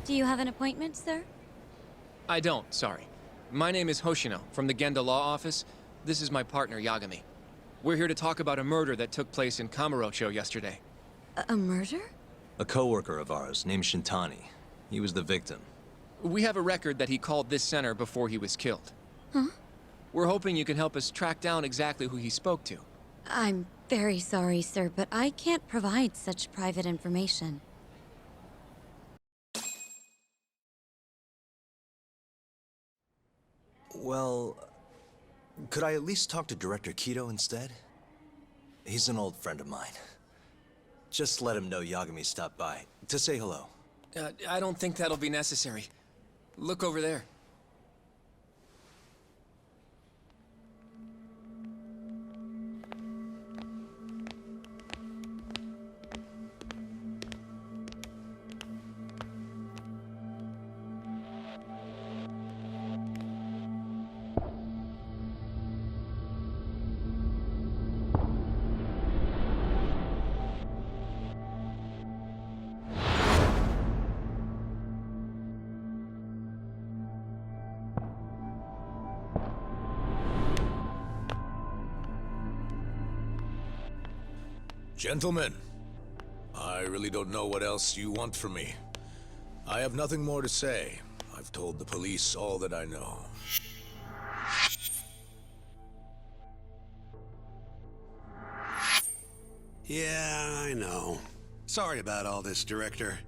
Do you have an appointment, sir? I don't, sorry. My name is Hoshino, from the Genda Law Office. This is my partner, Yagami. We're here to talk about a murder that took place in Kamurocho yesterday. A murder? A coworker of ours named Shintani. He was the victim. We have a record that he called this center before he was killed. Huh? We're hoping you can help us track down exactly who he spoke to. I'm very sorry, sir, but I can't provide such private information. Well, could I at least talk to Director Kido instead? He's an old friend of mine. Just let him know Yagami stopped by, to say hello. I don't think that'll be necessary. Look over there. Gentlemen, I really don't know what else you want from me. I have nothing more to say. I've told the police all that I know. Yeah, I know. Sorry about all this, Director.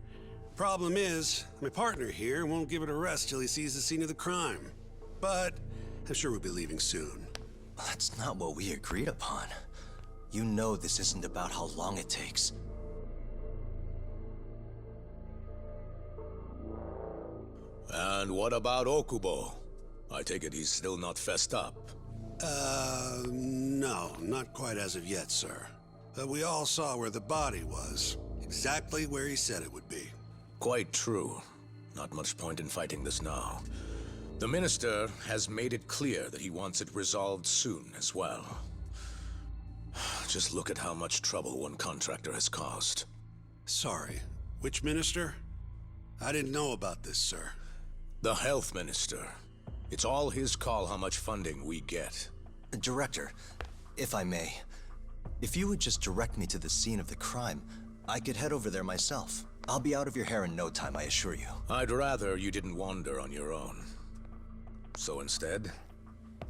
Problem is, my partner here won't give it a rest till he sees the scene of the crime. But I'm sure we'll be leaving soon. That's not what we agreed upon. You know this isn't about how long it takes. And what about Okubo? I take it he's still not fessed up. No, not quite as of yet, sir. But we all saw where the body was. Exactly where he said it would be. Quite true. Not much point in fighting this now. The Minister has made it clear that he wants it resolved soon as well. Just look at how much trouble one contractor has caused. Sorry, which minister? I didn't know about this, sir. The Health Minister. It's all his call how much funding we get. Director, if I may, if you would just direct me to the scene of the crime, I could head over there myself. I'll be out of your hair in no time, I assure you. I'd rather you didn't wander on your own. So instead,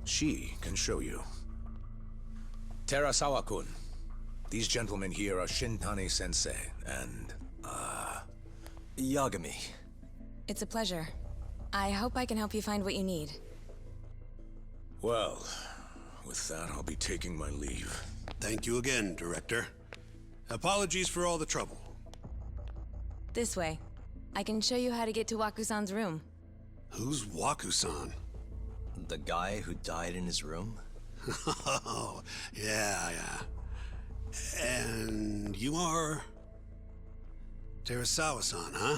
she can show you. Terasawa-kun, these gentlemen here are Shintani-sensei and, Yagami. It's a pleasure. I hope I can help you find what you need. Well, with that, I'll be taking my leave. Thank you again, Director. Apologies for all the trouble. This way. I can show you how to get to Waku-san's room. Who's Waku-san? The guy who died in his room? Oh, yeah. And you are... Terasawa-san, huh?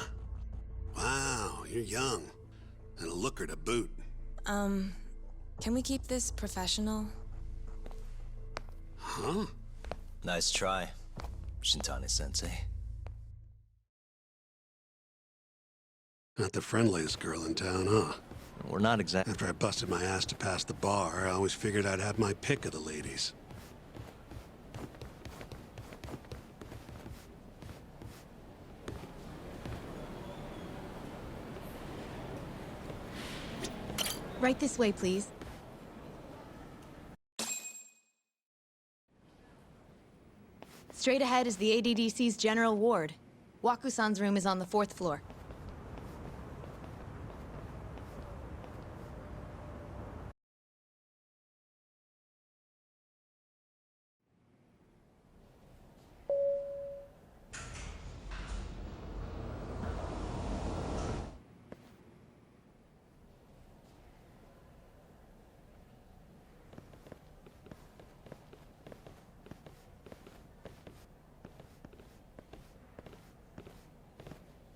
Wow, you're young. And a looker to boot. Can we keep this professional? Huh? Nice try, Shintani-sensei. Not the friendliest girl in town, huh? We're not exactly... After I busted my ass to pass the bar, I always figured I'd have my pick of the ladies. Right this way, please. Straight ahead is the ADDC's general ward. Waku-san's room is on the 4th floor.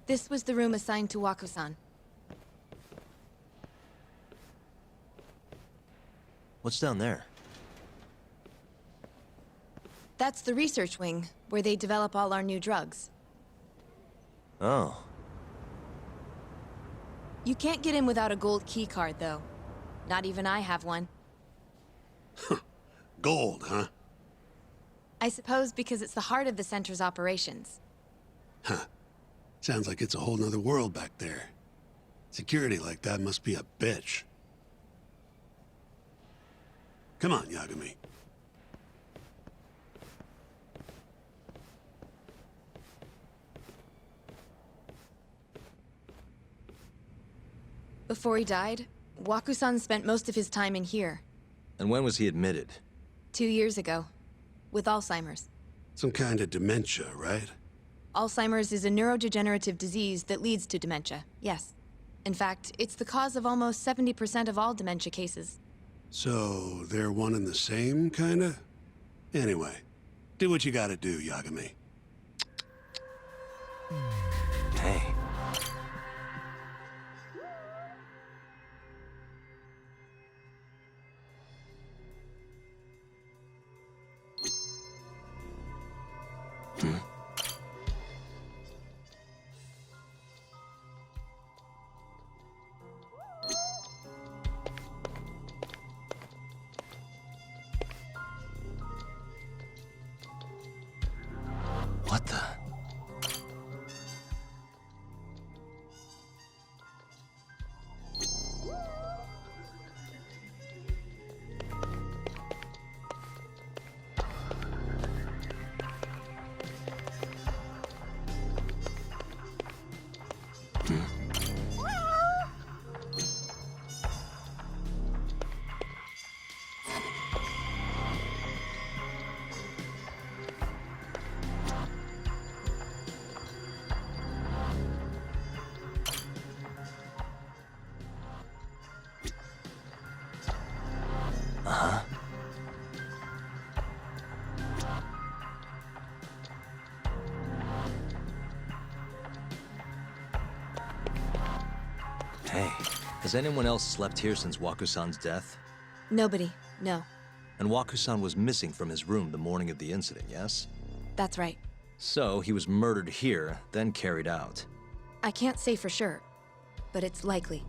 This was the room assigned to Waku-san. What's down there? That's the research wing, where they develop all our new drugs. Oh. You can't get in without a gold key card, though. Not even I have one. Gold, huh? I suppose because it's the heart of the center's operations. Huh. Sounds like it's a whole nother world back there. Security like that must be a bitch. Come on, Yagami. Before he died, Waku-san spent most of his time in here. And when was he admitted? 2 years ago. With Alzheimer's. Some kind of dementia, right? Alzheimer's is a neurodegenerative disease that leads to dementia, yes. In fact, it's the cause of almost 70% of all dementia cases. So, they're one and the same, kinda? Anyway, do what you gotta do, Yagami. Hey. What the? Hey, has anyone else slept here since Waku-san's death? Nobody, no. And Waku-san was missing from his room the morning of the incident, yes? That's right. So, he was murdered here, then carried out. I can't say for sure, but it's likely.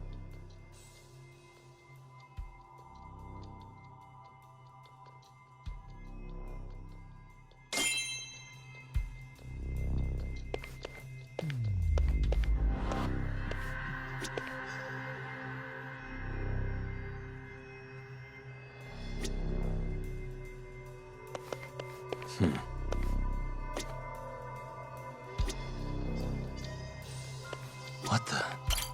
What the?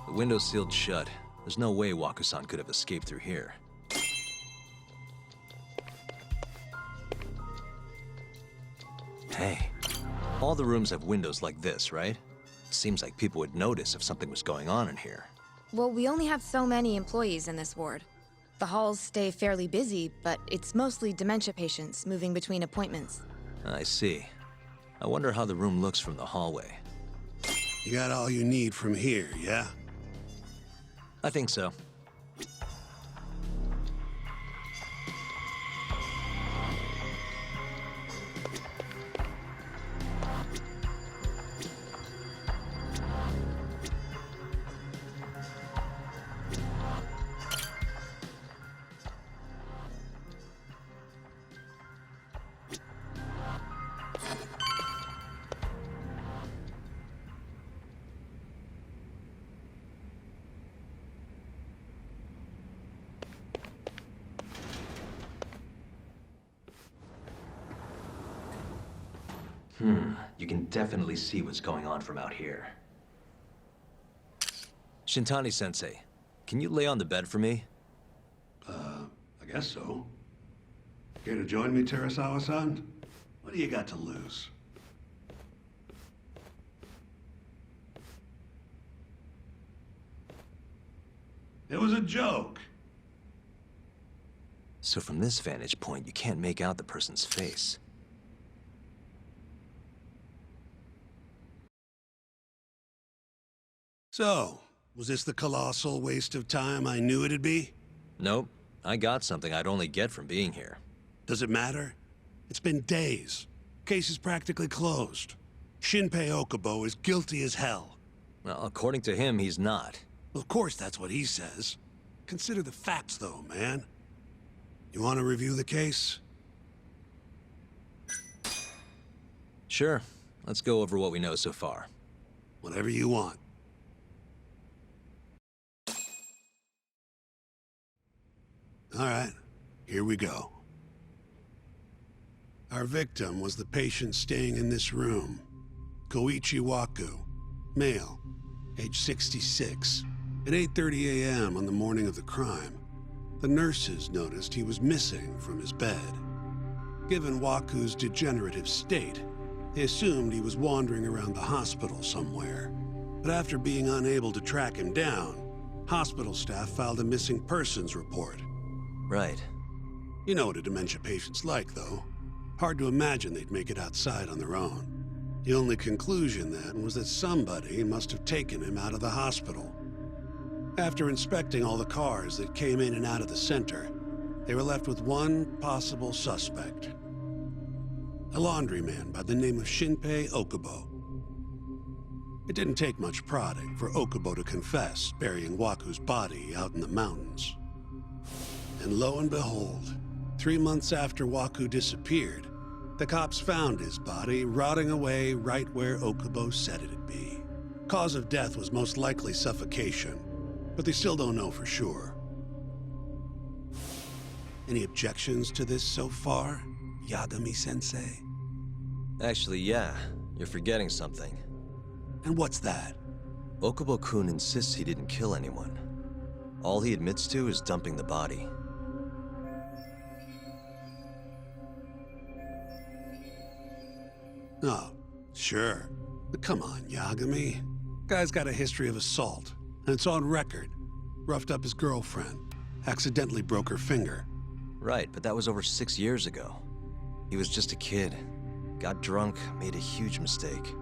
The window's sealed shut. There's no way Waku-san could have escaped through here. Hey, all the rooms have windows like this, right? Seems like people would notice if something was going on in here. Well, we only have so many employees in this ward. The halls stay fairly busy, but it's mostly dementia patients moving between appointments. I see. I wonder how the room looks from the hallway. You got all you need from here, yeah? I think so. You can definitely see what's going on from out here. Shintani-sensei, can you lay on the bed for me? I guess so. Care to join me, Terasawa-san? What do you got to lose? It was a joke. So from this vantage point, you can't make out the person's face. So, was this the colossal waste of time I knew it'd be? Nope. I got something I'd only get from being here. Does it matter? It's been days. Case is practically closed. Shinpei Okubo is guilty as hell. Well, according to him, he's not. Of course that's what he says. Consider the facts, though, man. You want to review the case? Sure. Let's go over what we know so far. Whatever you want. All right, here we go. Our victim was the patient staying in this room. Koichi Waku, male, age 66. At 8:30 a.m. on the morning of the crime, the nurses noticed he was missing from his bed. Given Waku's degenerative state, they assumed he was wandering around the hospital somewhere. But after being unable to track him down, hospital staff filed a missing persons report. Right. You know what a dementia patient's like, though. Hard to imagine they'd make it outside on their own. The only conclusion then was that somebody must have taken him out of the hospital. After inspecting all the cars that came in and out of the center, they were left with one possible suspect. A laundryman by the name of Shinpei Okubo. It didn't take much prodding for Okubo to confess burying Waku's body out in the mountains. And lo and behold, 3 months after Waku disappeared, the cops found his body rotting away right where Okubo said it'd be. Cause of death was most likely suffocation, but they still don't know for sure. Any objections to this so far, Yagami-sensei? Actually, yeah. You're forgetting something. And what's that? Okubo-kun insists he didn't kill anyone. All he admits to is dumping the body. Oh, sure. But come on, Yagami. Guy's got a history of assault, and it's on record. Roughed up his girlfriend, accidentally broke her finger. Right, but that was over 6 years ago. He was just a kid. Got drunk, made a huge mistake.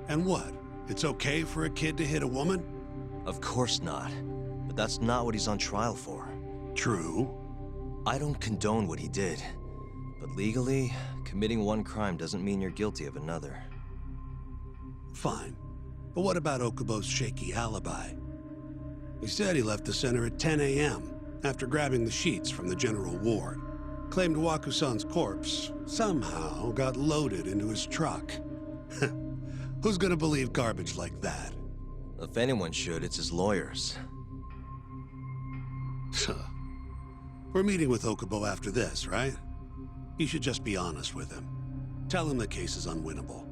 And what? It's okay for a kid to hit a woman? Of course not. But that's not what he's on trial for. True. I don't condone what he did. But legally, committing one crime doesn't mean you're guilty of another. Fine. But what about Okubo's shaky alibi? He said he left the center at 10 a.m. after grabbing the sheets from the general ward. Claimed Waku-san's corpse somehow got loaded into his truck. Who's gonna believe garbage like that? If anyone should, it's his lawyers. We're meeting with Okubo after this, right? You should just be honest with him. Tell him the case is unwinnable.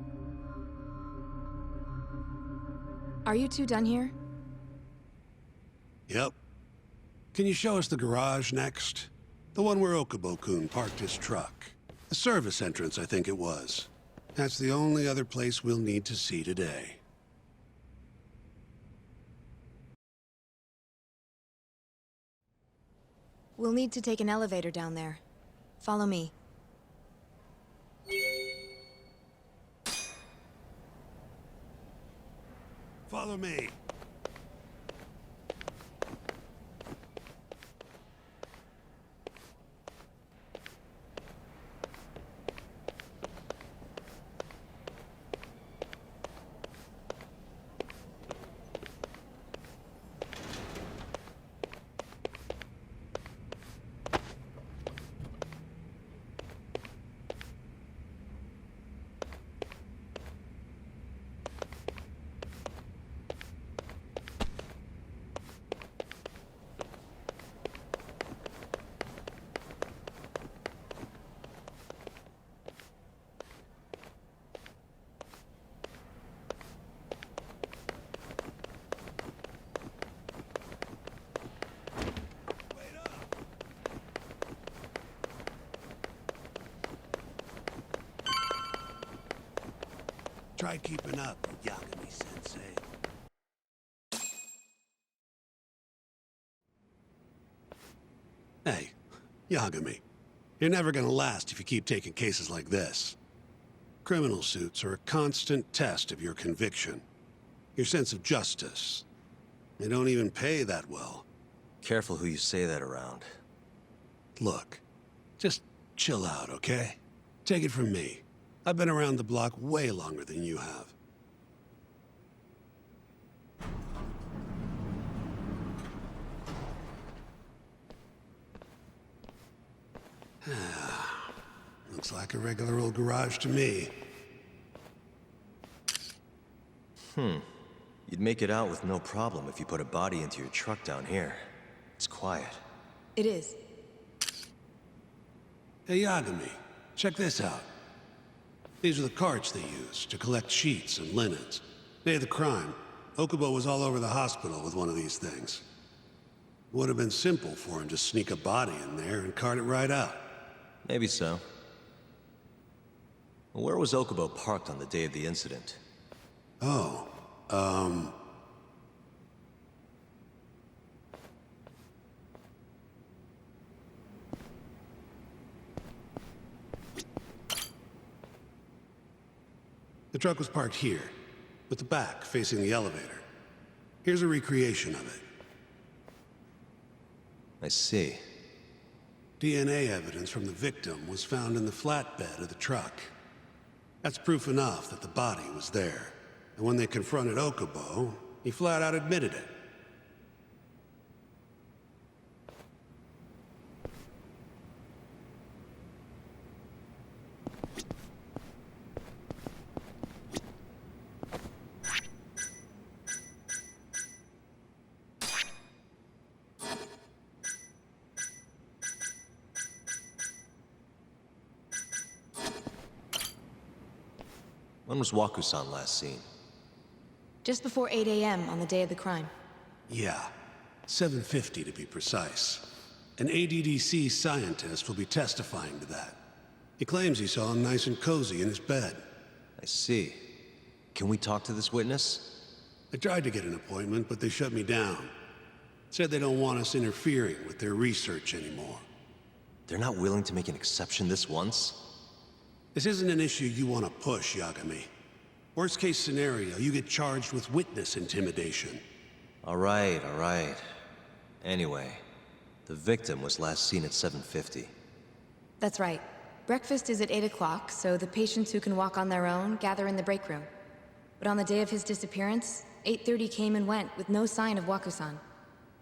Are you two done here? Yep. Can you show us the garage next? The one where Okubo-kun parked his truck. The service entrance, I think it was. That's the only other place we'll need to see today. We'll need to take an elevator down there. Follow me. Follow me. Try keeping up, Yagami-sensei. Hey, Yagami. You're never gonna last if you keep taking cases like this. Criminal suits are a constant test of your conviction. Your sense of justice. They don't even pay that well. Careful who you say that around. Look, just chill out, okay? Take it from me. I've been around the block way longer than you have. Looks like a regular old garage to me. You'd make it out with no problem if you put a body into your truck down here. It's quiet. It is. Hey, Yagami, check this out. These are the carts they used to collect sheets and linens. Day of the crime, Okubo was all over the hospital with one of these things. It would have been simple for him to sneak a body in there and cart it right out. Maybe so. Where was Okubo parked on the day of the incident? Oh, the truck was parked here, with the back facing the elevator. Here's a recreation of it. I see. DNA evidence from the victim was found in the flatbed of the truck. That's proof enough that the body was there. And when they confronted Okubo, he flat out admitted it. When was Waku-san last seen? Just before 8 a.m. on the day of the crime. Yeah, 7:50 to be precise. An ADDC scientist will be testifying to that. He claims he saw him nice and cozy in his bed. I see. Can we talk to this witness? I tried to get an appointment, but they shut me down. Said they don't want us interfering with their research anymore. They're not willing to make an exception this once? This isn't an issue you want to push, Yagami. Worst case scenario, you get charged with witness intimidation. All right. Anyway, the victim was last seen at 7:50. That's right. Breakfast is at 8 o'clock, so the patients who can walk on their own gather in the break room. But on the day of his disappearance, 8:30 came and went with no sign of Waku-san.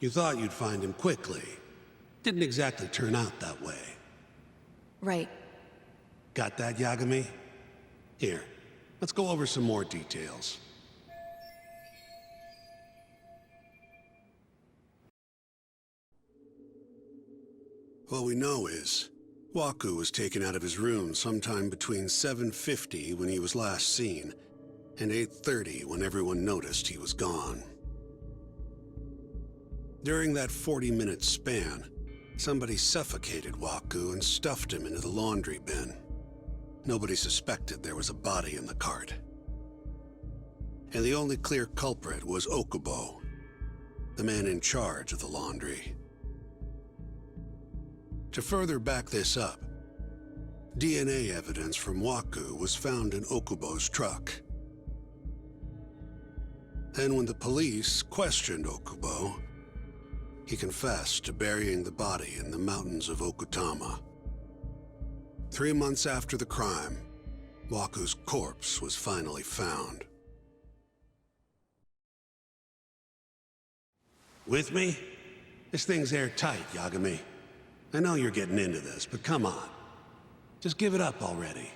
You thought you'd find him quickly. Didn't exactly turn out that way. Right. Got that, Yagami? Here, let's go over some more details. What we know is, Waku was taken out of his room sometime between 7:50 when he was last seen, and 8:30 when everyone noticed he was gone. During that 40-minute span, somebody suffocated Waku and stuffed him into the laundry bin. Nobody suspected there was a body in the cart. And the only clear culprit was Okubo, the man in charge of the laundry. To further back this up, DNA evidence from Waku was found in Okubo's truck. Then when the police questioned Okubo, he confessed to burying the body in the mountains of Okutama. 3 months after the crime, Waku's corpse was finally found. With me? This thing's airtight, Yagami. I know you're getting into this, but come on. Just give it up already.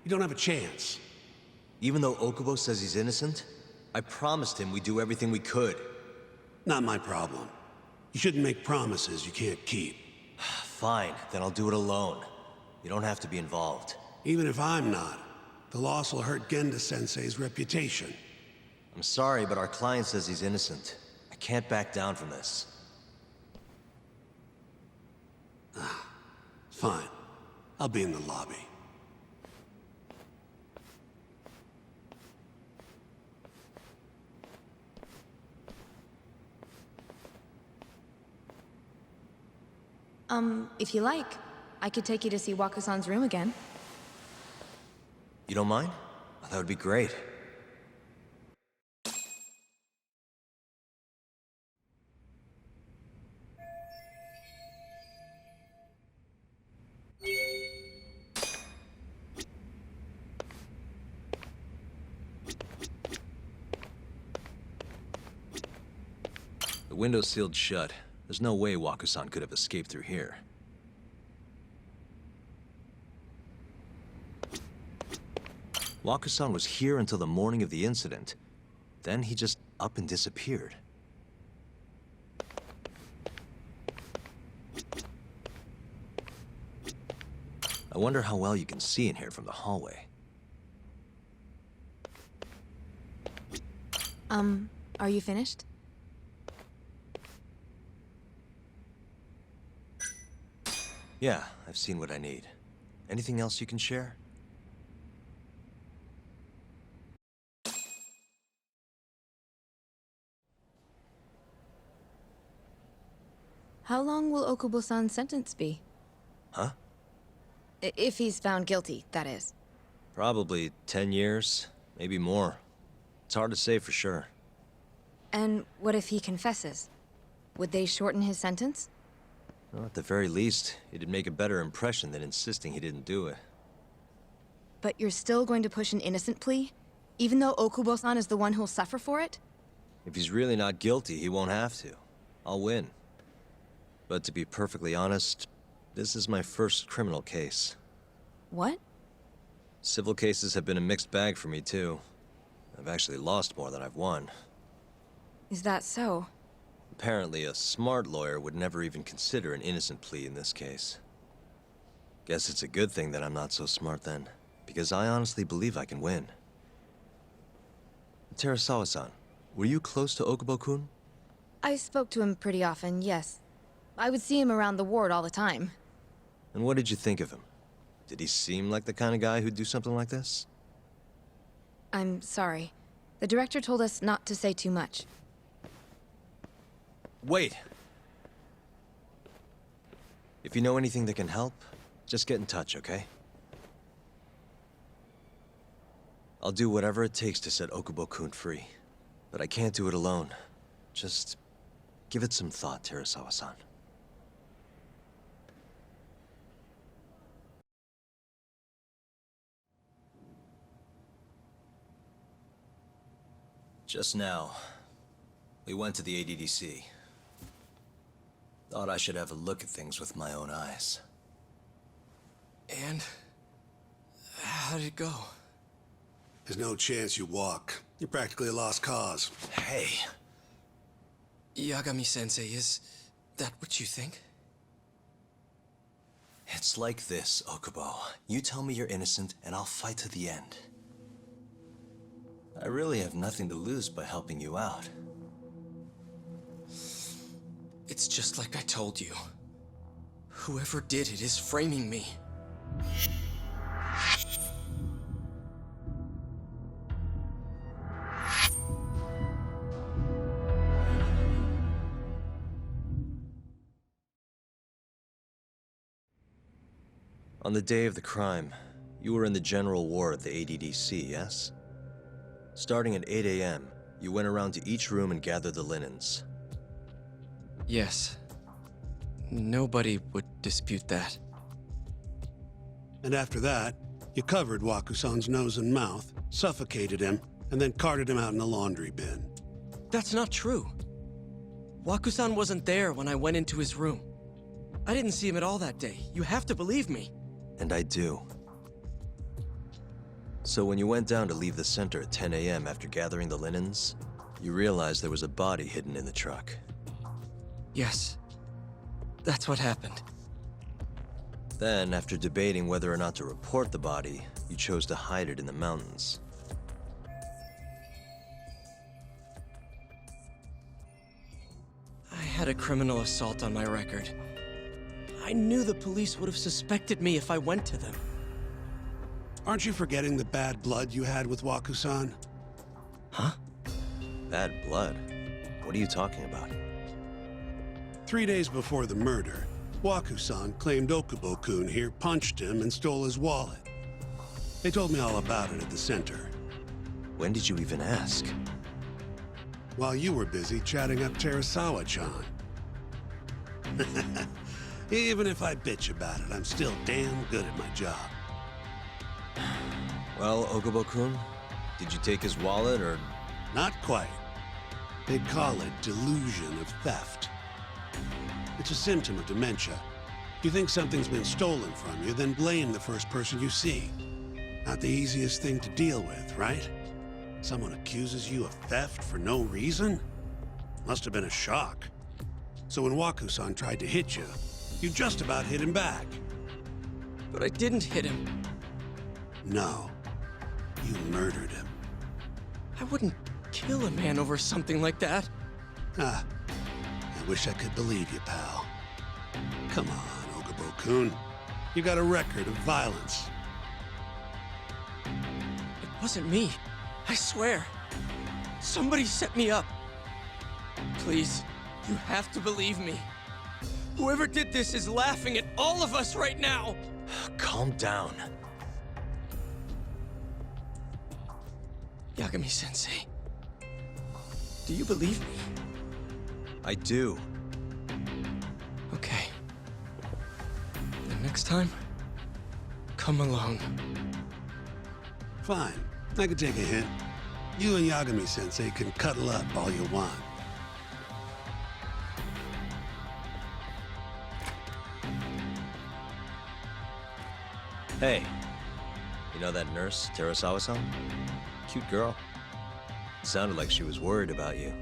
You don't have a chance. Even though Okubo says he's innocent, I promised him we'd do everything we could. Not my problem. You shouldn't make promises you can't keep. Fine, then I'll do it alone. You don't have to be involved. Even if I'm not, the loss will hurt Genda-sensei's reputation. I'm sorry, but our client says he's innocent. I can't back down from this. Fine. I'll be in the lobby. If you like, I could take you to see Waku-san's room again. You don't mind? That would be great. The window's sealed shut. There's no way Waku-san could have escaped through here. Wakusan was here until the morning of the incident. Then he just up and disappeared. I wonder how well you can see in here from the hallway. Are you finished? Yeah, I've seen what I need. Anything else you can share? How long will Okubo-san's sentence be? Huh? If he's found guilty, that is. Probably 10 years, maybe more. It's hard to say for sure. And what if he confesses? Would they shorten his sentence? Well, at the very least, it'd make a better impression than insisting he didn't do it. But you're still going to push an innocent plea? Even though Okubo-san is the one who'll suffer for it? If he's really not guilty, he won't have to. I'll win. But to be perfectly honest, this is my first criminal case. What? Civil cases have been a mixed bag for me, too. I've actually lost more than I've won. Is that so? Apparently, a smart lawyer would never even consider an innocent plea in this case. Guess it's a good thing that I'm not so smart then, because I honestly believe I can win. Terasawa-san, were you close to Okubo-kun? I spoke to him pretty often, yes. I would see him around the ward all the time. And what did you think of him? Did he seem like the kind of guy who'd do something like this? I'm sorry. The director told us not to say too much. Wait! If you know anything that can help, just get in touch, okay? I'll do whatever it takes to set Okubo-kun free. But I can't do it alone. Just give it some thought, Terasawa-san. Just now, we went to the ADDC. Thought I should have a look at things with my own eyes. And how did it go? There's no chance you walk. You're practically a lost cause. Hey! Yagami-sensei, is that what you think? It's like this, Okubo. You tell me you're innocent, and I'll fight to the end. I really have nothing to lose by helping you out. It's just like I told you. Whoever did it is framing me. On the day of the crime, you were in the general ward at the ADDC, yes? Starting at 8 a.m., you went around to each room and gathered the linens. Yes. Nobody would dispute that. And after that, you covered Wakusan's nose and mouth, suffocated him, and then carted him out in a laundry bin. That's not true. Wakusan wasn't there when I went into his room. I didn't see him at all that day. You have to believe me. And I do. So when you went down to leave the center at 10 a.m. after gathering the linens, you realized there was a body hidden in the truck. Yes. That's what happened. Then, after debating whether or not to report the body, you chose to hide it in the mountains. I had a criminal assault on my record. I knew the police would have suspected me if I went to them. Aren't you forgetting the bad blood you had with Wakusan? Huh? Bad blood? What are you talking about? 3 days before the murder, Wakusan claimed Okubo-kun here punched him and stole his wallet. They told me all about it at the center. When did you even ask? While you were busy chatting up Terasawa-chan. Even if I bitch about it, I'm still damn good at my job. Well, Okubo-kun, did you take his wallet, or...? Not quite. They'd call it delusion of theft. It's a symptom of dementia. You think something's been stolen from you, then blame the first person you see. Not the easiest thing to deal with, right? Someone accuses you of theft for no reason? Must have been a shock. So when Waku-san tried to hit you, you just about hit him back. But I didn't hit him. No, you murdered him. I wouldn't kill a man over something like that. Ah, I wish I could believe you, pal. Come on, Okubo-kun. You got a record of violence. It wasn't me. I swear. Somebody set me up. Please, you have to believe me. Whoever did this is laughing at all of us right now. Calm down. Yagami-sensei, do you believe me? I do. Okay. The next time, come alone. Fine, I can take a hint. You and Yagami-sensei can cuddle up all you want. Hey, you know that nurse, Terasawa-san? Cute girl. Sounded like she was worried about you.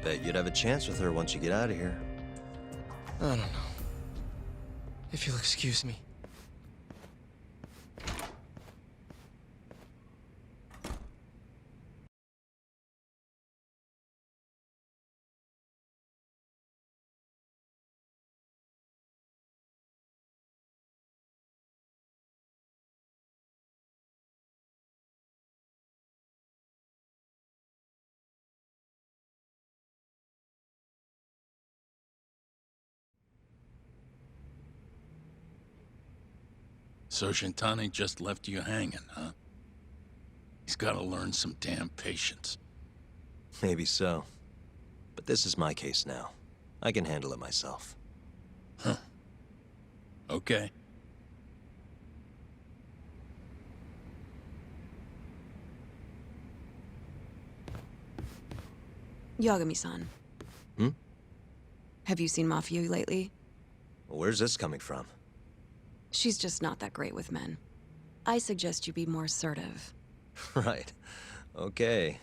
Bet you'd have a chance with her once you get out of here. I don't know. If you'll excuse me. So Shintani just left you hanging, huh? He's gotta learn some damn patience. Maybe so. But this is my case now. I can handle it myself. Huh. Okay. Yagami-san. Hmm? Have you seen Mafia lately? Where's this coming from? She's just not that great with men. I suggest you be more assertive. Right. Okay.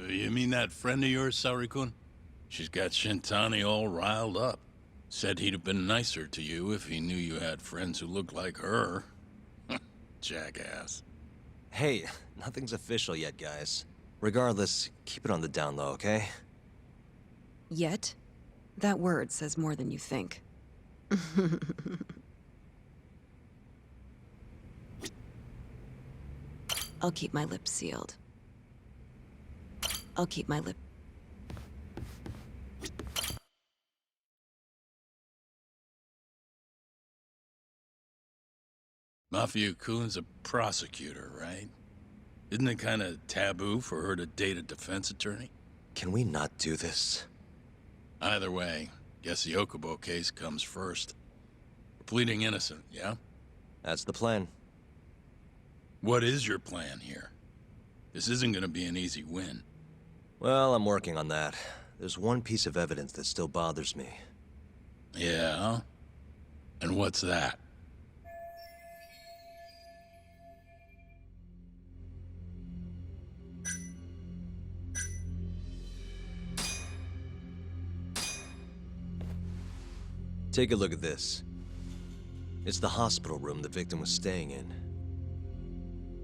You mean that friend of yours, Saori-kun? She's got Shintani all riled up. Said he'd have been nicer to you if he knew you had friends who looked like her. Jackass. Hey, nothing's official yet, guys. Regardless, keep it on the down low, okay? Yet? That word says more than you think. I'll keep my lips sealed. I'll keep my lip... Mafia-kun's a prosecutor, right? Isn't it kind of taboo for her to date a defense attorney? Can we not do this? Either way, guess the Okubo case comes first. We're pleading innocent, yeah? That's the plan. What is your plan here? This isn't gonna be an easy win. Well, I'm working on that. There's one piece of evidence that still bothers me. Yeah? And what's that? Take a look at this. It's the hospital room the victim was staying in.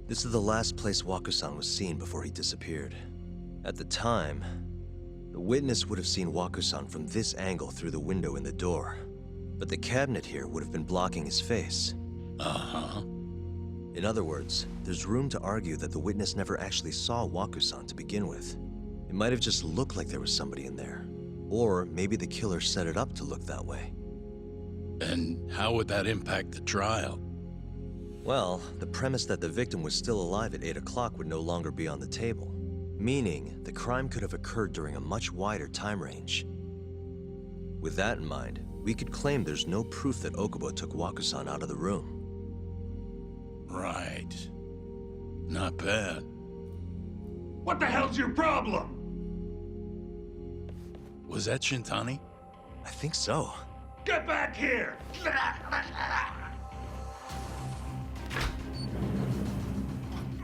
This is the last place Waku-san was seen before he disappeared. At the time, the witness would have seen Waku-san from this angle through the window in the door. But the cabinet here would have been blocking his face. Uh-huh. In other words, there's room to argue that the witness never actually saw Waku-san to begin with. It might have just looked like there was somebody in there. Or maybe the killer set it up to look that way. And how would that impact the trial? Well, the premise that the victim was still alive at 8 o'clock would no longer be on the table. Meaning, the crime could have occurred during a much wider time range. With that in mind, we could claim there's no proof that Okubo took Waku-san out of the room. Right. Not bad. What the hell's your problem? Was that Shintani? I think so. Get back here!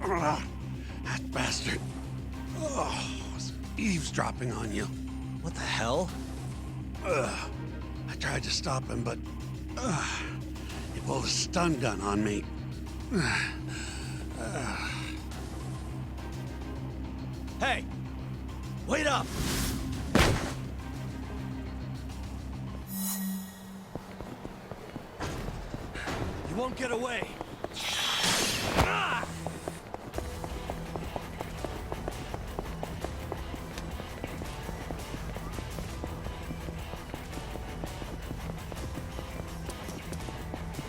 That bastard. Oh, was eavesdropping on you. What the hell? I tried to stop him, but he pulled a stun gun on me. Hey! Wait up! You won't get away.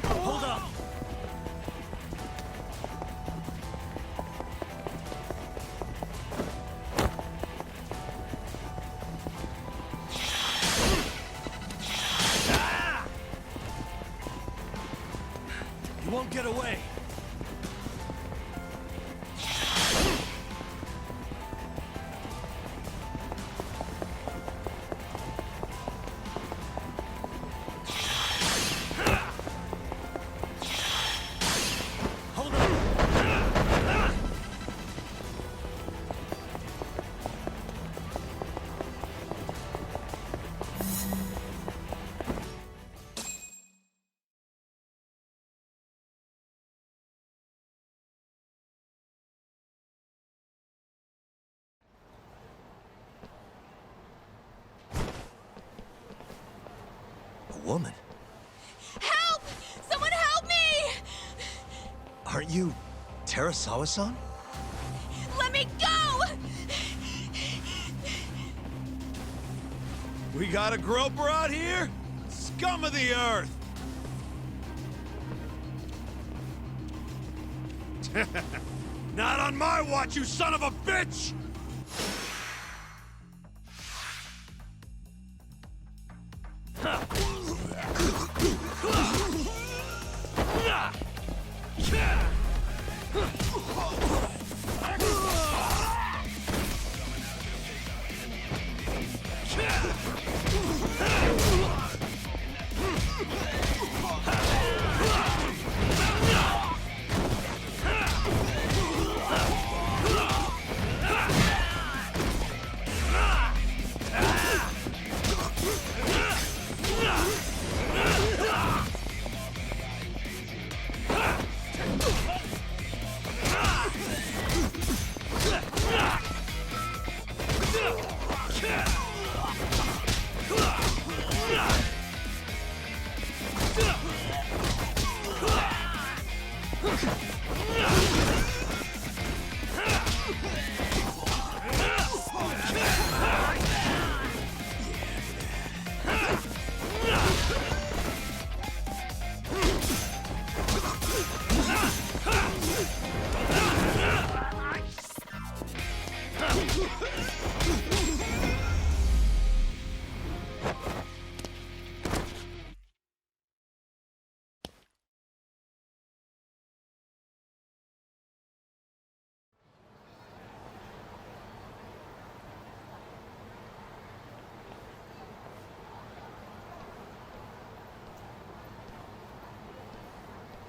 Hold up! You won't get away. Hold on. A woman? Help! Someone help me! Aren't you Terasawa-san? Let me go! We got a groper out here? Scum of the earth! Not on my watch, you son of a bitch!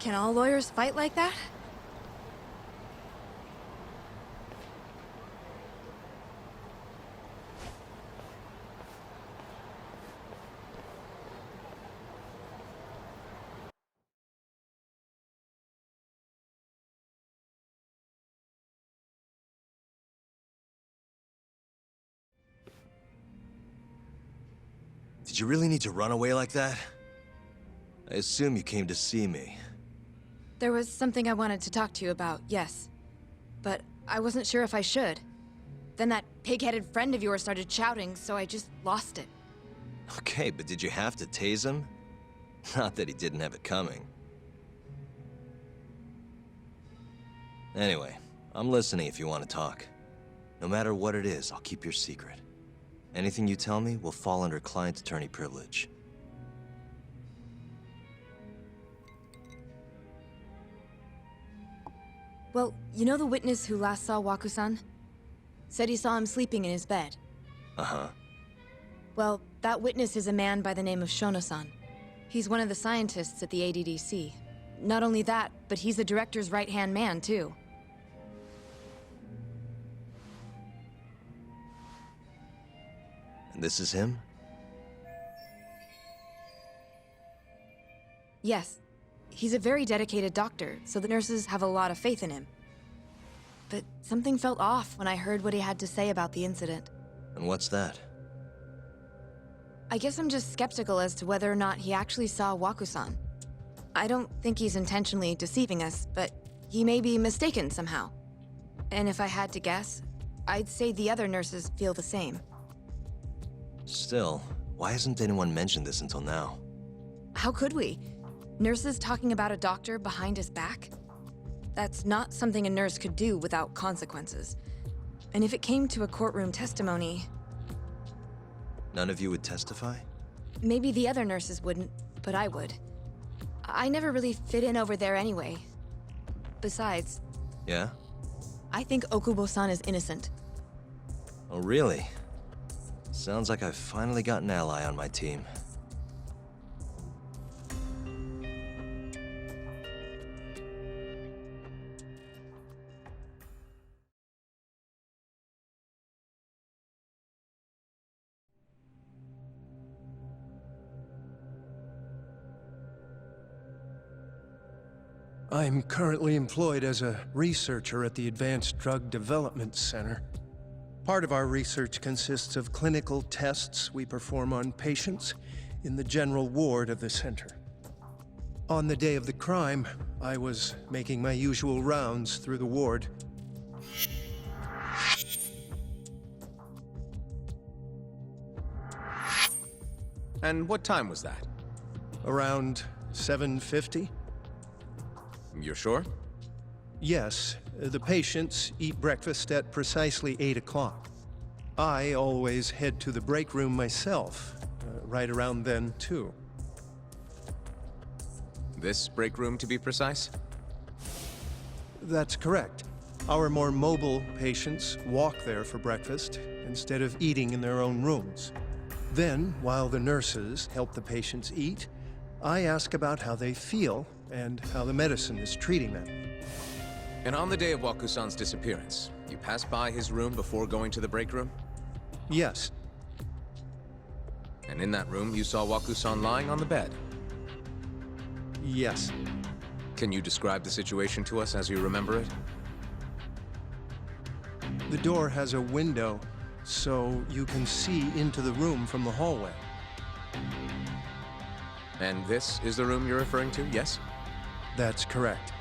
Can all lawyers fight like that? Did you really need to run away like that? I assume you came to see me. There was something I wanted to talk to you about, yes. But I wasn't sure if I should. Then that pig-headed friend of yours started shouting, so I just lost it. Okay, but did you have to tase him? Not that he didn't have it coming. Anyway, I'm listening if you want to talk. No matter what it is, I'll keep your secret. Anything you tell me will fall under client attorney privilege. Well, you know the witness who last saw Waku-san? Said he saw him sleeping in his bed. Uh-huh. Well, that witness is a man by the name of Shono-san. He's one of the scientists at the ADDC. Not only that, but he's the director's right-hand man, too. this is him? Yes. He's a very dedicated doctor, so the nurses have a lot of faith in him. But something felt off when I heard what he had to say about the incident. And what's that? I guess I'm just skeptical as to whether or not he actually saw Waku-san. I don't think he's intentionally deceiving us, but he may be mistaken somehow. And if I had to guess, I'd say the other nurses feel the same. Still, why hasn't anyone mentioned this until now? How could we? Nurses talking about a doctor behind his back? That's not something a nurse could do without consequences. And if it came to a courtroom testimony... None of you would testify? Maybe the other nurses wouldn't, but I would. I never really fit in over there anyway. Besides... Yeah? I think Okubo-san is innocent. Oh, really? Sounds like I've finally got an ally on my team. I'm currently employed as a researcher at the Advanced Drug Development Center. Part of our research consists of clinical tests we perform on patients in the general ward of the center. On the day of the crime, I was making my usual rounds through the ward. And what time was that? Around 7:50? You're sure? Yes, the patients eat breakfast at precisely 8 o'clock. I always head to the break room myself, right around then, too. This break room, to be precise? That's correct. Our more mobile patients walk there for breakfast instead of eating in their own rooms. Then, while the nurses help the patients eat, I ask about how they feel and how the medicine is treating them. And on the day of Waku-san's disappearance, you passed by his room before going to the break room? Yes. And in that room, you saw Waku-san lying on the bed? Yes. Can you describe the situation to us as you remember it? The door has a window, so you can see into the room from the hallway. And this is the room you're referring to, yes? That's correct.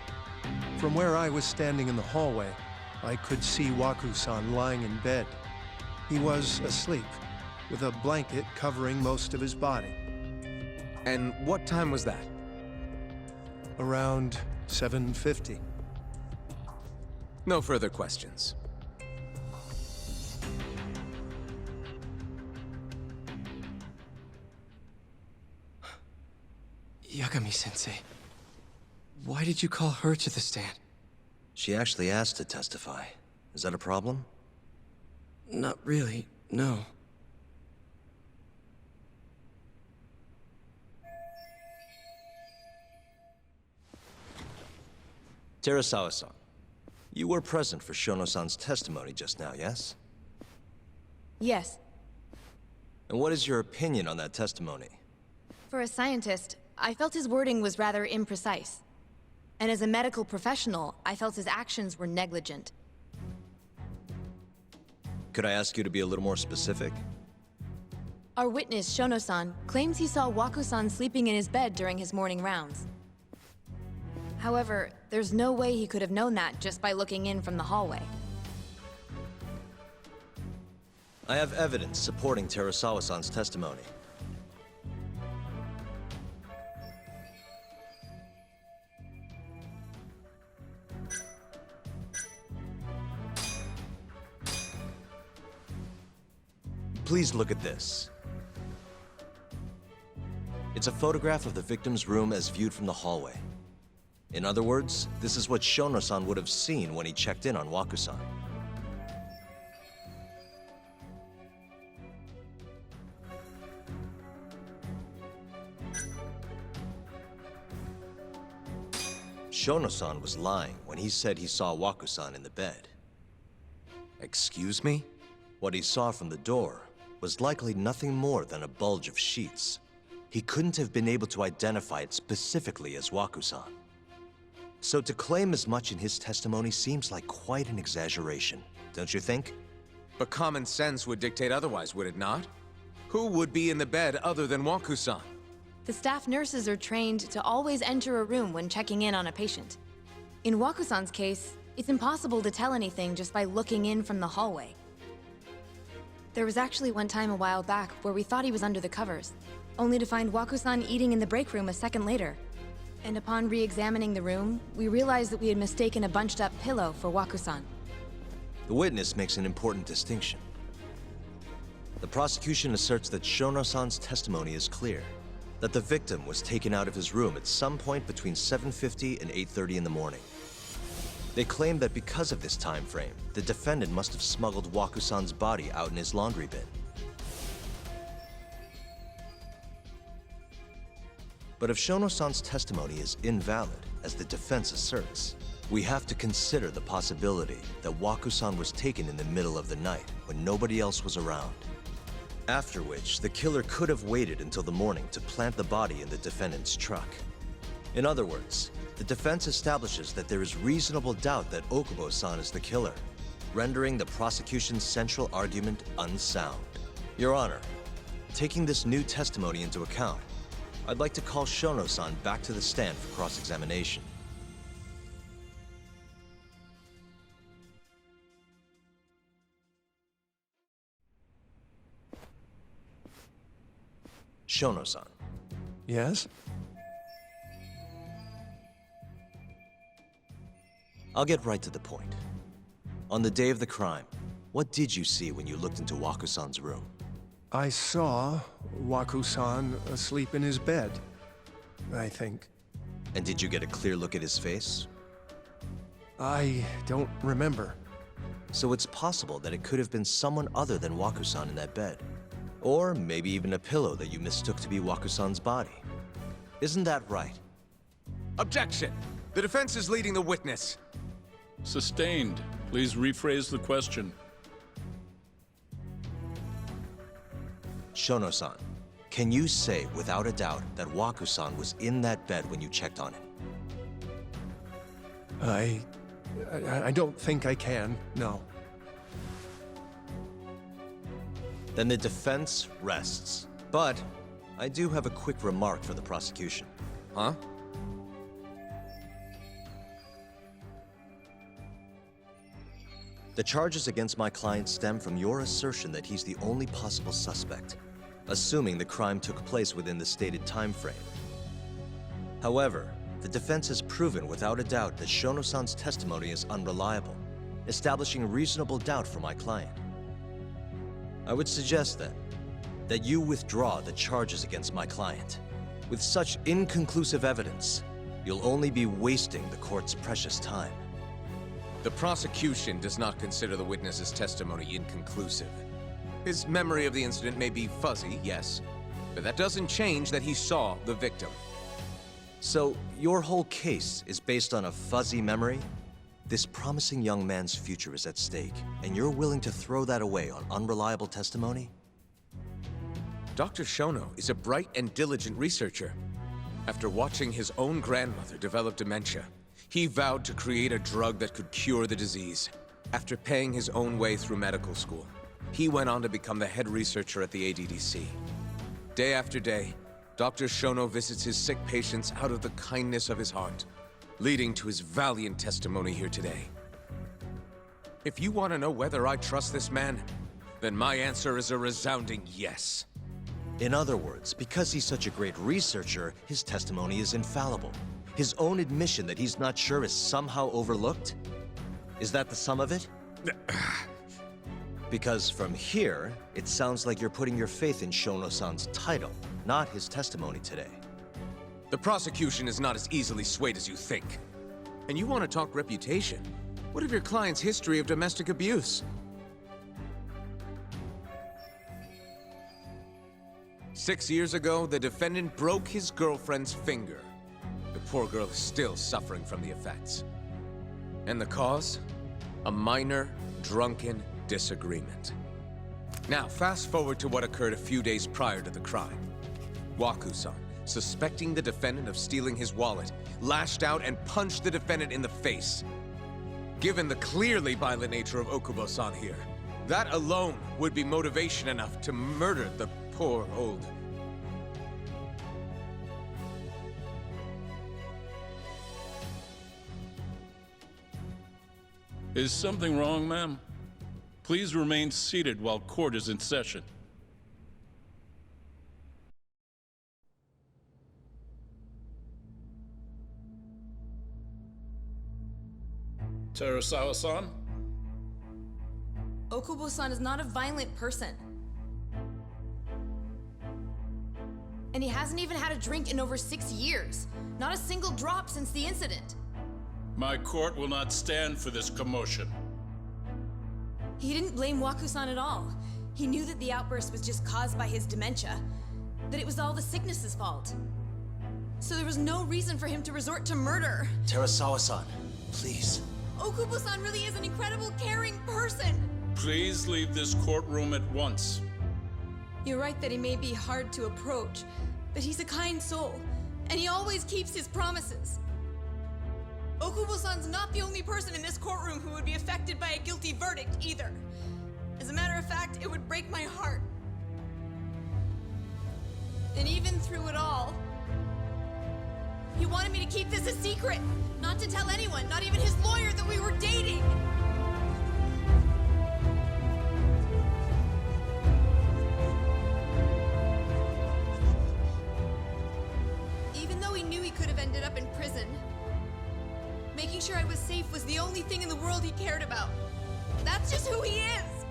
From where I was standing in the hallway, I could see Waku-san lying in bed. He was asleep, with a blanket covering most of his body. And what time was that? Around 7:50. No further questions. Yagami-sensei, why did you call her to the stand? She actually asked to testify. Is that a problem? Not really, no. Terasawa-san, you were present for Shono-san's testimony just now, yes? Yes. And what is your opinion on that testimony? For a scientist, I felt his wording was rather imprecise. And as a medical professional, I felt his actions were negligent. Could I ask you to be a little more specific? Our witness, Shono-san, claims he saw Waku-san sleeping in his bed during his morning rounds. However, there's no way he could have known that just by looking in from the hallway. I have evidence supporting Terasawa-san's testimony. Please look at this. It's a photograph of the victim's room as viewed from the hallway. In other words, this is what Shono-san would have seen when he checked in on Waku-san. Shono-san was lying when he said he saw Waku-san in the bed. Excuse me? What he saw from the door was likely nothing more than a bulge of sheets. He couldn't have been able to identify it specifically as Wakusan. So to claim as much in his testimony seems like quite an exaggeration, don't you think? But common sense would dictate otherwise, would it not? Who would be in the bed other than Wakusan? The staff nurses are trained to always enter a room when checking in on a patient. In Wakusan's case, it's impossible to tell anything just by looking in from the hallway. There was actually one time a while back where we thought he was under the covers, only to find Wakusan eating in the break room a second later. And upon re-examining the room, we realized that we had mistaken a bunched-up pillow for Wakusan. The witness makes an important distinction. The prosecution asserts that Shono-san's testimony is clear, that the victim was taken out of his room at some point between 7:50 and 8:30 in the morning. They claim that because of this time frame, the defendant must have smuggled Wakusan's body out in his laundry bin. But if Shono-san's testimony is invalid, as the defense asserts, we have to consider the possibility that Wakusan was taken in the middle of the night when nobody else was around. After which, the killer could have waited until the morning to plant the body in the defendant's truck. In other words, the defense establishes that there is reasonable doubt that Okubo-san is the killer, rendering the prosecution's central argument unsound. Your Honor, taking this new testimony into account, I'd like to call Shono-san back to the stand for cross-examination. Shono-san. Yes? I'll get right to the point. On the day of the crime, what did you see when you looked into Wakusan's room? I saw Wakusan asleep in his bed, I think. And did you get a clear look at his face? I don't remember. So it's possible that it could have been someone other than Wakusan in that bed. Or maybe even a pillow that you mistook to be Wakusan's body. Isn't that right? Objection! The defense is leading the witness. Sustained. Please rephrase the question. Shono-san, can you say without a doubt that Wakusan was in that bed when you checked on it? I don't think I can, no. Then the defense rests. But I do have a quick remark for the prosecution. Huh? The charges against my client stem from your assertion that he's the only possible suspect, assuming the crime took place within the stated time frame. However, the defense has proven without a doubt that Shono-san's testimony is unreliable, establishing reasonable doubt for my client. I would suggest then that you withdraw the charges against my client. With such inconclusive evidence, you'll only be wasting the court's precious time. The prosecution does not consider the witness's testimony inconclusive. His memory of the incident may be fuzzy, yes, but that doesn't change that he saw the victim. So, your whole case is based on a fuzzy memory? This promising young man's future is at stake, and you're willing to throw that away on unreliable testimony? Dr. Shono is a bright and diligent researcher. After watching his own grandmother develop dementia, he vowed to create a drug that could cure the disease. After paying his own way through medical school, he went on to become the head researcher at the ADDC. Day after day, Dr. Shono visits his sick patients out of the kindness of his heart, leading to his valiant testimony here today. If you want to know whether I trust this man, then my answer is a resounding yes. In other words, because he's such a great researcher, his testimony is infallible. His own admission that he's not sure is somehow overlooked? Is that the sum of it? Because from here, it sounds like you're putting your faith in Shono-san's title, not his testimony today. The prosecution is not as easily swayed as you think. And you want to talk reputation? What of your client's history of domestic abuse? 6 years ago, the defendant broke his girlfriend's finger. The poor girl is still suffering from the effects. And the cause? A minor, drunken disagreement. Now, fast forward to what occurred a few days prior to the crime. Waku-san, suspecting the defendant of stealing his wallet, lashed out and punched the defendant in the face. Given the clearly violent nature of Okubo-san here, that alone would be motivation enough to murder the poor old... Is something wrong, ma'am? Please remain seated while court is in session. Terasawa-san? Okubo-san is not a violent person. And he hasn't even had a drink in over 6 years. Not a single drop since the incident. My court will not stand for this commotion. He didn't blame Waku-san at all. He knew that the outburst was just caused by his dementia, that it was all the sickness's fault. So there was no reason for him to resort to murder. Terasawa-san, please. Okubo-san really is an incredible, caring person. Please leave this courtroom at once. You're right that he may be hard to approach, but he's a kind soul, and he always keeps his promises. Okubo-san's not the only person in this courtroom who would be affected by a guilty verdict, either. As a matter of fact, it would break my heart. And even through it all, he wanted me to keep this a secret, not to tell anyone, not even his lawyer, that we were dating. Even though he knew he could have ended up in prison, making sure I was safe was the only thing in the world he cared about. That's just who he is!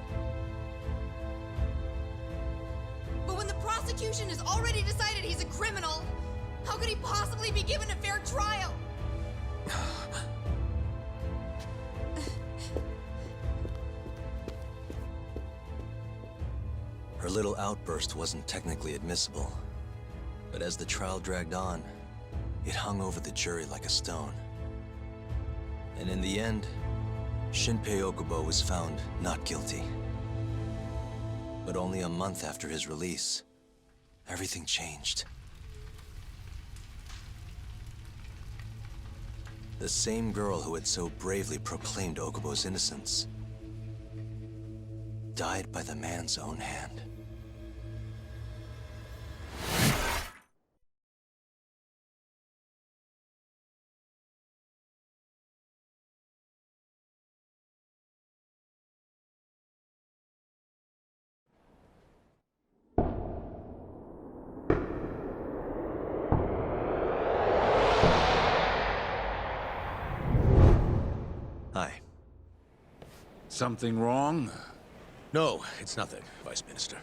But when the prosecution has already decided he's a criminal, how could he possibly be given a fair trial? Her little outburst wasn't technically admissible, but as the trial dragged on, it hung over the jury like a stone. And in the end, Shinpei Okubo was found not guilty. But only a month after his release, everything changed. The same girl who had so bravely proclaimed Okubo's innocence died by the man's own hand. Hi. Something wrong? No, it's nothing, Vice Minister.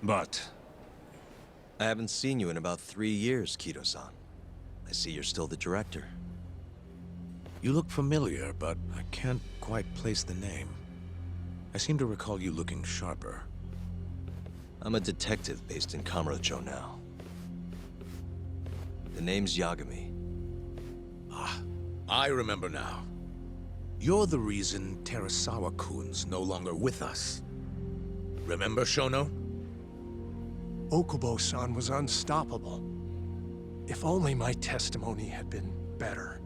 But... I haven't seen you in about 3 years, Kido-san. I see you're still the director. You look familiar, but I can't quite place the name. I seem to recall you looking sharper. I'm a detective based in Kamurocho now. The name's Yagami. Ah, I remember now. You're the reason Terasawa-kun's no longer with us. Remember, Shono? Okubo-san was unstoppable. If only my testimony had been better.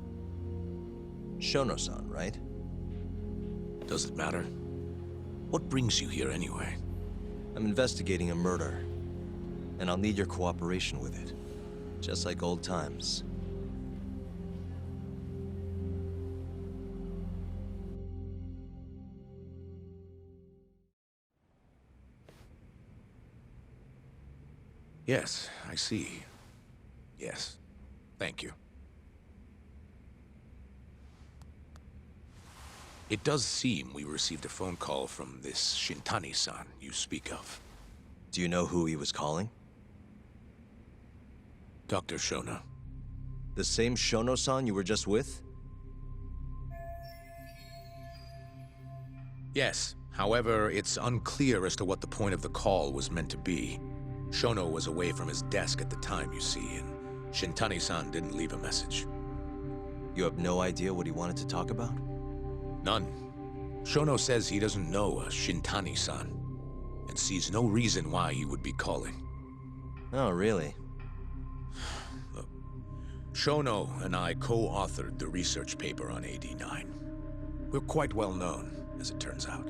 Shono-san, right? Does it matter? What brings you here anyway? I'm investigating a murder, and I'll need your cooperation with it. Just like old times. Yes, I see. Yes. Thank you. It does seem we received a phone call from this Shintani-san you speak of. Do you know who he was calling? Dr. Shono. The same Shono-san you were just with? Yes. However, it's unclear as to what the point of the call was meant to be. Shono was away from his desk at the time, you see, and Shintani-san didn't leave a message. You have no idea what he wanted to talk about? None. Shono says he doesn't know a Shintani-san. and sees no reason why he would be calling. Oh, really? Look, Shono and I co-authored the research paper on AD9. We're quite well known, as it turns out.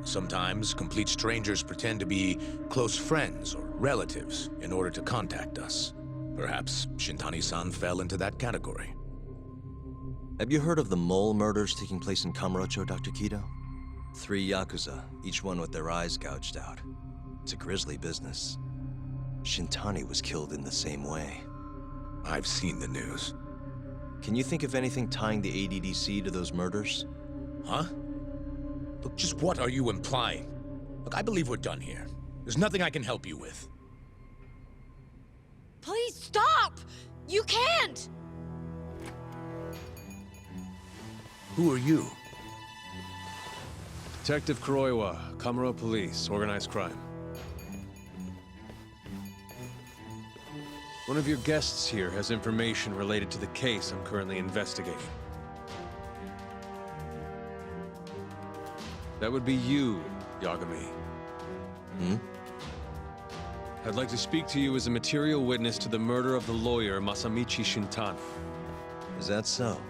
Sometimes, complete strangers pretend to be close friends or relatives in order to contact us. Perhaps Shintani-san fell into that category. Have you heard of the mole murders taking place in Kamurocho, Dr. Kido? 3 Yakuza, each one with their eyes gouged out. It's a grisly business. Shintani was killed in the same way. I've seen the news. Can you think of anything tying the ADDC to those murders? Huh? Look, just what are you implying? Look, I believe we're done here. There's nothing I can help you with. Please stop! You can't! Who are you? Detective Kuroiwa, Kamuro Police, Organized Crime. One of your guests here has information related to the case I'm currently investigating. That would be you, Yagami. Hmm? I'd like to speak to you as a material witness to the murder of the lawyer Masamichi Shintani. Is that so?